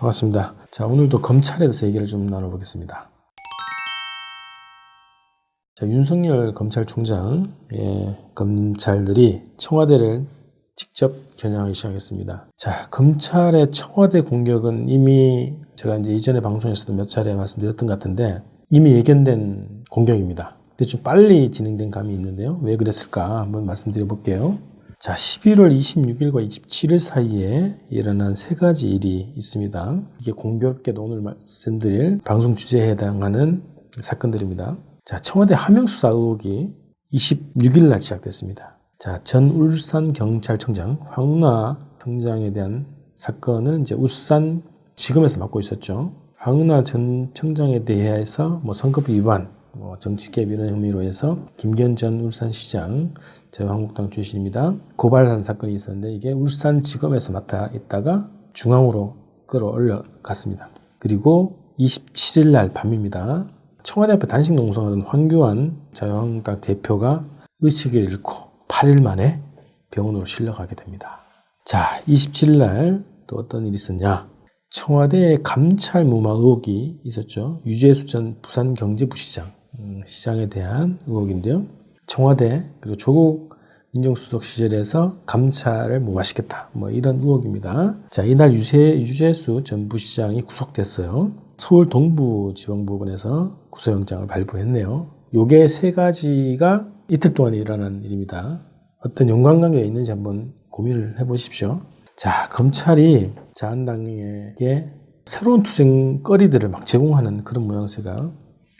반갑습니다. 자, 오늘도 검찰에 대해서 얘기를 좀 나눠보겠습니다. 자, 윤석열 검찰총장의 검찰들이 청와대를 직접 겨냥하기 시작했습니다. 자, 검찰의 청와대 공격은 이미 제가 이제 이전에 방송에서도 몇 차례 말씀드렸던 것 같은데 이미 예견된 공격입니다. 근데 좀 빨리 진행된 감이 있는데요. 왜 그랬을까 한번 말씀드려 볼게요. 자, 11월 26일과 27일 사이에 일어난 세 가지 일이 있습니다. 이게 공교롭게도 오늘 말씀드릴 방송 주제에 해당하는 사건들입니다. 자, 청와대 하명수사 의혹이 26일 날 시작됐습니다. 자, 전 울산경찰청장 황운하 청장에 대한 사건을 이제 울산지검에서 맡고 있었죠. 황운하 전 청장에 대해서 선거법 위반, 정치개입 이런 혐의로 해서 김기현 전 울산시장 자유한국당 출신입니다. 고발한 사건이 있었는데 이게 울산지검에서 맡아 있다가 중앙으로 끌어올려 갔습니다. 그리고 27일 날 밤입니다. 청와대 앞에 단식 농성하던 황교안 자유한국당 대표가 의식을 잃고 8일 만에 병원으로 실려가게 됩니다. 자, 27일 날 또 어떤 일이 있었냐? 청와대 감찰 무마 의혹이 있었죠. 유재수 전 부산경제부시장 시장에 대한 의혹인데요. 청와대 그리고 조국 민정수석 시절에서 감찰을 무마시켰다. 이런 의혹입니다. 자, 이날 유재수 전 부시장이 구속됐어요. 서울 동부지방법원에서 구속영장을 발부했네요. 요게 세 가지가 이틀 동안 일어난 일입니다. 어떤 연관관계가 있는지 한번 고민을 해보십시오. 자, 검찰이 자한당에게 새로운 투쟁거리들을 막 제공하는 그런 모양새가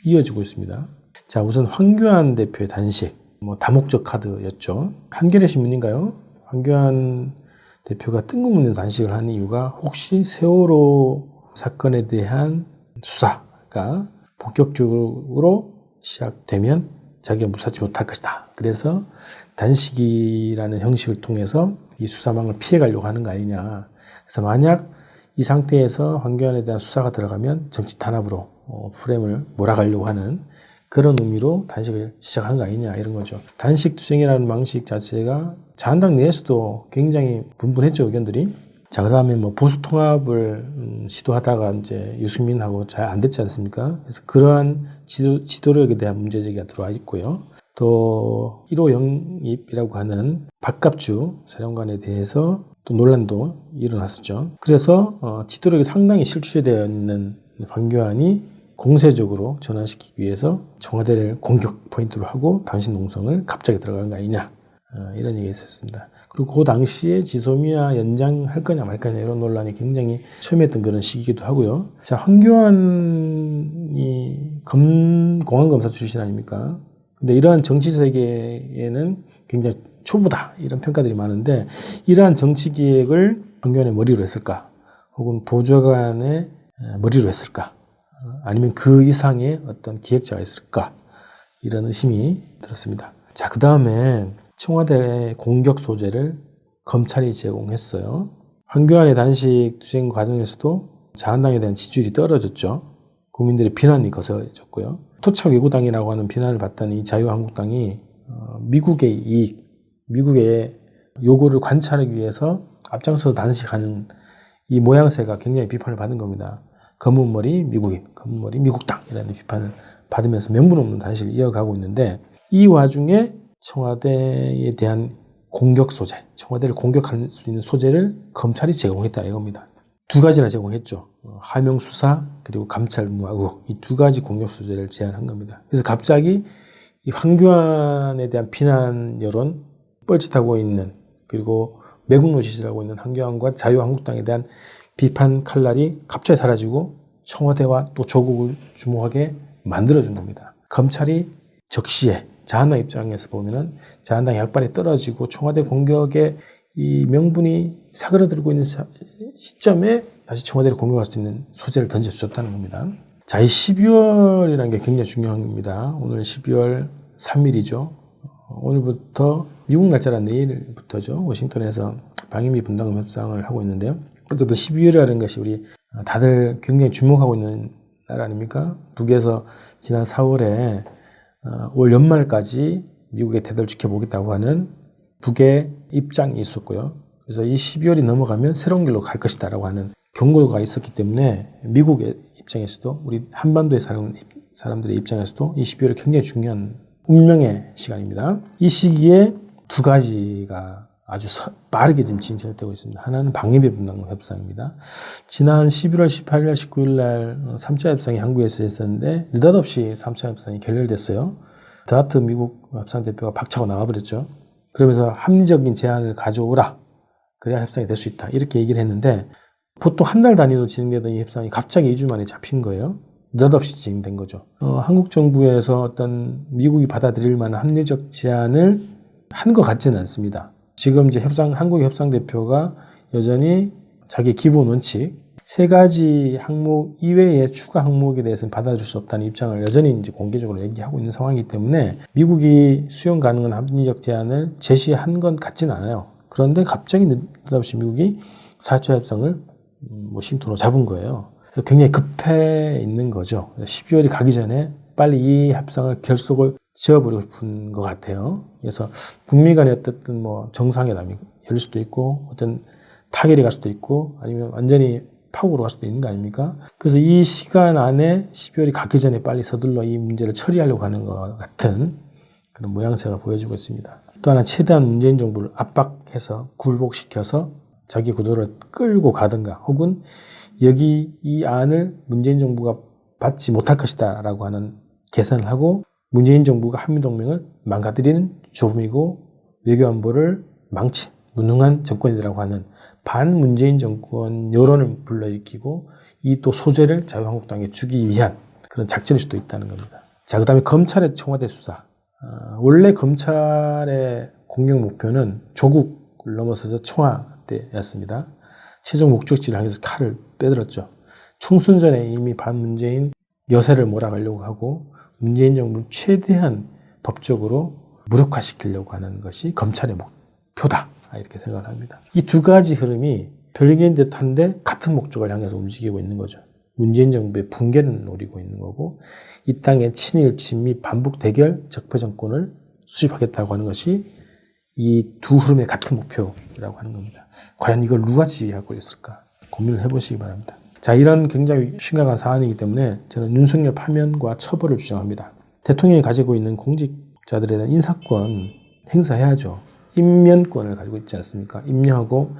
이어지고 있습니다. 자, 우선 황교안 대표의 단식, 다목적 카드였죠. 한겨레 신문인가요? 황교안 대표가 뜬금없는 단식을 한 이유가 혹시 세월호 사건에 대한 수사가 본격적으로 시작되면 자기가 무사치 못할 것이다. 그래서 단식이라는 형식을 통해서 이 수사망을 피해가려고 하는 거 아니냐. 그래서 만약 이 상태에서 황교안에 대한 수사가 들어가면 정치 탄압으로 프레임을 몰아가려고 하는 그런 의미로 단식을 시작한 거 아니냐 이런 거죠. 단식 투쟁이라는 방식 자체가 자한당 내에서도 굉장히 분분했죠, 의견들이. 자, 그 다음에 보수 통합을 시도하다가 이제 유승민하고 잘 안 됐지 않습니까? 그래서 그러한 지도력에 대한 문제제기가 들어와 있고요. 또 1호 영입이라고 하는 박갑주 사령관에 대해서 또 논란도 일어났었죠. 그래서 지도력이 상당히 실추되어 있는 황교안이 공세적으로 전환시키기 위해서 청와대를 공격 포인트로 하고 당신 농성을 갑자기 들어간 거 아니냐 이런 얘기가 있었습니다. 그리고 그 당시에 지소미아 연장할 거냐 말 거냐 이런 논란이 굉장히 첨예했던 그런 시기이기도 하고요. 자, 황교안이 공안검사 출신 아닙니까? 근데 이러한 정치 세계에는 굉장히 초보다 이런 평가들이 많은데 이러한 정치 기획을 황교안의 머리로 했을까? 혹은 보좌관의 머리로 했을까? 아니면 그 이상의 어떤 기획자가 있을까? 이런 의심이 들었습니다. 자, 그 다음에 청와대의 공격 소재를 검찰이 제공했어요. 황교안의 단식 투쟁 과정에서도 자한당에 대한 지지율이 떨어졌죠. 국민들의 비난이 거세졌고요. 토착 외구당이라고 하는 비난을 받던 이 자유한국당이 미국의 이익, 미국의 요구를 관찰하기 위해서 앞장서서 단식하는 이 모양새가 굉장히 비판을 받은 겁니다. 검은 머리 미국인, 검은 머리 미국당이라는 비판을 받으면서 명분 없는 단식을 이어가고 있는데 이 와중에 청와대에 대한 공격 소재, 청와대를 공격할 수 있는 소재를 검찰이 제공했다 이겁니다. 두 가지나 제공했죠. 하명 수사 그리고 감찰 무마 의혹 이 두 가지 공격 소재를 제안한 겁니다. 그래서 갑자기 이 황교안에 대한 비난 여론 뻘짓하고 있는 그리고 매국 노릇을 하고 있는 황교안과 자유한국당에 대한 비판 칼날이 갑자기 사라지고 청와대와 또 조국을 주목하게 만들어준 겁니다. 검찰이 적시에 자한당 입장에서 보면은 자한당의 약발이 떨어지고 청와대 공격에 이 명분이 사그라들고 있는 시점에 다시 청와대를 공격할 수 있는 소재를 던져주셨다는 겁니다. 자, 이 12월이라는 게 굉장히 중요한 겁니다. 오늘 12월 3일이죠. 오늘부터 미국 날짜란 내일부터죠. 워싱턴에서 방위비 분담금 협상을 하고 있는데요. 어쨌든 12월이라는 것이 우리 다들 굉장히 주목하고 있는 날 아닙니까? 북에서 지난 4월에 올 연말까지 미국의 태도를 지켜보겠다고 하는 북의 입장이 있었고요. 그래서 이 12월이 넘어가면 새로운 길로 갈 것이다 라고 하는 경고가 있었기 때문에 미국의 입장에서도 우리 한반도에 사는 사람들의 입장에서도 이 12월이 굉장히 중요한 운명의 시간입니다. 이 시기에 두 가지가 아주 빠르게 지금 진행되고 있습니다. 하나는 방위비 분담금 협상입니다. 지난 11월 18일, 19일 날 3차 협상이 한국에서 있었는데 느닷없이 3차 협상이 결렬됐어요. 드하트 미국 협상대표가 박차고 나가버렸죠. 그러면서 합리적인 제안을 가져오라. 그래야 협상이 될 수 있다. 이렇게 얘기를 했는데 보통 한 달 단위로 진행되던 이 협상이 갑자기 2주 만에 잡힌 거예요. 느닷없이 진행된 거죠. 한국 정부에서 어떤 미국이 받아들일 만한 합리적 제안을 한 것 같지는 않습니다. 지금 이제 한국의 협상대표가 여전히 자기 기본 원칙, 3가지 항목 이외의 추가 항목에 대해서는 받아줄 수 없다는 입장을 여전히 이제 공개적으로 얘기하고 있는 상황이기 때문에 미국이 수용 가능한 합리적 제안을 제시한 건 같지는 않아요. 그런데 갑자기 느닷없이 미국이 4차 협상을 싱통으로 잡은 거예요. 그래서 굉장히 급해 있는 거죠. 12월이 가기 전에 빨리 이 협상을 결속을 지어버리고 싶은 것 같아요. 그래서 북미 간의 어쨌든 정상회담이 열릴 수도 있고 어떤 타결이 갈 수도 있고 아니면 완전히 파국으로 갈 수도 있는 거 아닙니까? 그래서 이 시간 안에 12월이 가기 전에 빨리 서둘러 이 문제를 처리하려고 하는 것 같은 그런 모양새가 보여지고 있습니다. 또 하나 최대한 문재인 정부를 압박해서 굴복시켜서 자기 구도를 끌고 가든가 혹은 이 안을 문재인 정부가 받지 못할 것이다 라고 하는 계산을 하고 문재인 정부가 한미동맹을 망가뜨리는 조범이고 외교안보를 망친 무능한 정권이라고 하는 반문재인 정권 여론을 불러일으키고 이 또 소재를 자유한국당에 주기 위한 그런 작전일 수도 있다는 겁니다. 자, 그 다음에 검찰의 청와대 수사. 원래 검찰의 공격 목표는 조국을 넘어서서 청와대였습니다. 최종 목적지를 향해서 칼을 빼들었죠. 총선 전에 이미 반문재인 여세를 몰아가려고 하고 문재인 정부를 최대한 법적으로 무력화시키려고 하는 것이 검찰의 목표다. 이렇게 생각을 합니다. 이 두 가지 흐름이 별개인 듯한데 같은 목적을 향해서 움직이고 있는 거죠. 문재인 정부의 붕괴를 노리고 있는 거고 이 땅의 친일, 친미, 반북 대결 적폐 정권을 수립하겠다고 하는 것이 이 두 흐름의 같은 목표라고 하는 겁니다. 과연 이걸 누가 지휘하고 있을까 고민을 해보시기 바랍니다. 자, 이런 굉장히 심각한 사안이기 때문에 저는 윤석열 파면과 처벌을 주장합니다. 대통령이 가지고 있는 공직자들에 대한 인사권 행사해야죠. 임면권을 가지고 있지 않습니까? 임명하고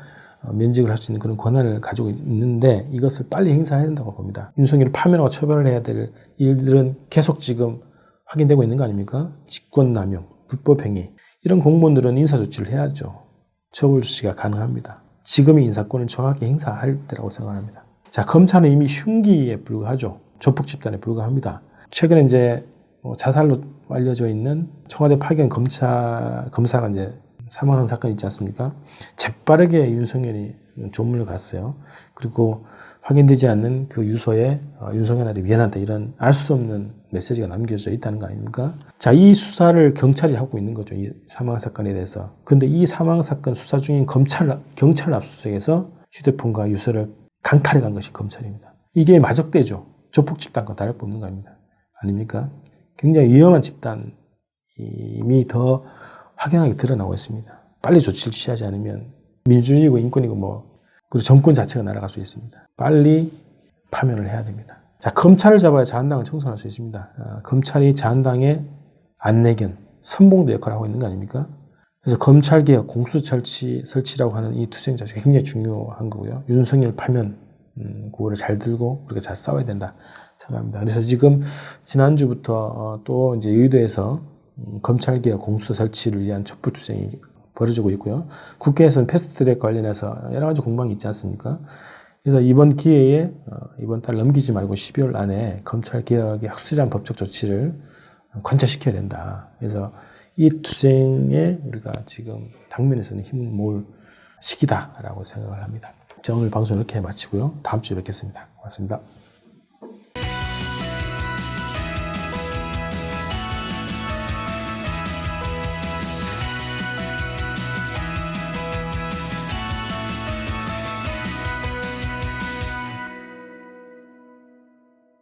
면직을 할 수 있는 그런 권한을 가지고 있는데 이것을 빨리 행사해야 된다고 봅니다. 윤석열을 파면하고 처벌을 해야 될 일들은 계속 지금 확인되고 있는 거 아닙니까? 직권남용, 불법행위 이런 공무원들은 인사조치를 해야죠. 처벌 조치가 가능합니다. 지금의 인사권을 정확히 행사할 때라고 생각합니다. 자, 검찰은 이미 흉기에 불과하죠. 조폭 집단에 불과합니다. 최근에 이제 자살로 알려져 있는 청와대 파견 검사가 이제 사망한 사건이 있지 않습니까? 재빠르게 윤석열이 조문을 갔어요. 그리고 확인되지 않는 그 유서에 윤석열한테 미안하다 이런 알 수 없는 메시지가 남겨져 있다는 거 아닙니까? 자, 이 수사를 경찰이 하고 있는 거죠. 이 사망 사건에 대해서. 근데 이 사망 사건 수사 중인 경찰 압수수색에서 휴대폰과 유서를 강탈해 간 것이 검찰입니다. 이게 마적대죠. 조폭 집단과 다를 바 없는 거 아닙니까? 굉장히 위험한 집단이 더 확연하게 드러나고 있습니다. 빨리 조치를 취하지 않으면 민주주의고 인권이고 그리고 정권 자체가 날아갈 수 있습니다. 빨리 파면을 해야 됩니다. 자, 검찰을 잡아야 자한당을 청소할 수 있습니다. 검찰이 자한당의 안내견, 선봉도 역할을 하고 있는 거 아닙니까? 그래서 검찰개혁, 공수처 설치라고 하는 이 투쟁 자체가 굉장히 중요한 거고요. 윤석열 파면 그거를 잘 들고 우리가 잘 싸워야 된다 생각합니다. 그래서 지금 지난주부터 또 이제 여의도에서 검찰개혁 공수처 설치를 위한 촛불투쟁이 벌어지고 있고요. 국회에서는 패스트트랙 관련해서 여러 가지 공방이 있지 않습니까? 그래서 이번 기회에 이번 달 넘기지 말고 12월 안에 검찰개혁의 확실한 법적 조치를 관철시켜야 된다. 그래서 이 투쟁에 우리가 지금 당면에서는 힘을 모을 시기다라고 생각을 합니다. 자, 오늘 방송 이렇게 마치고요. 다음 주에 뵙겠습니다. 고맙습니다.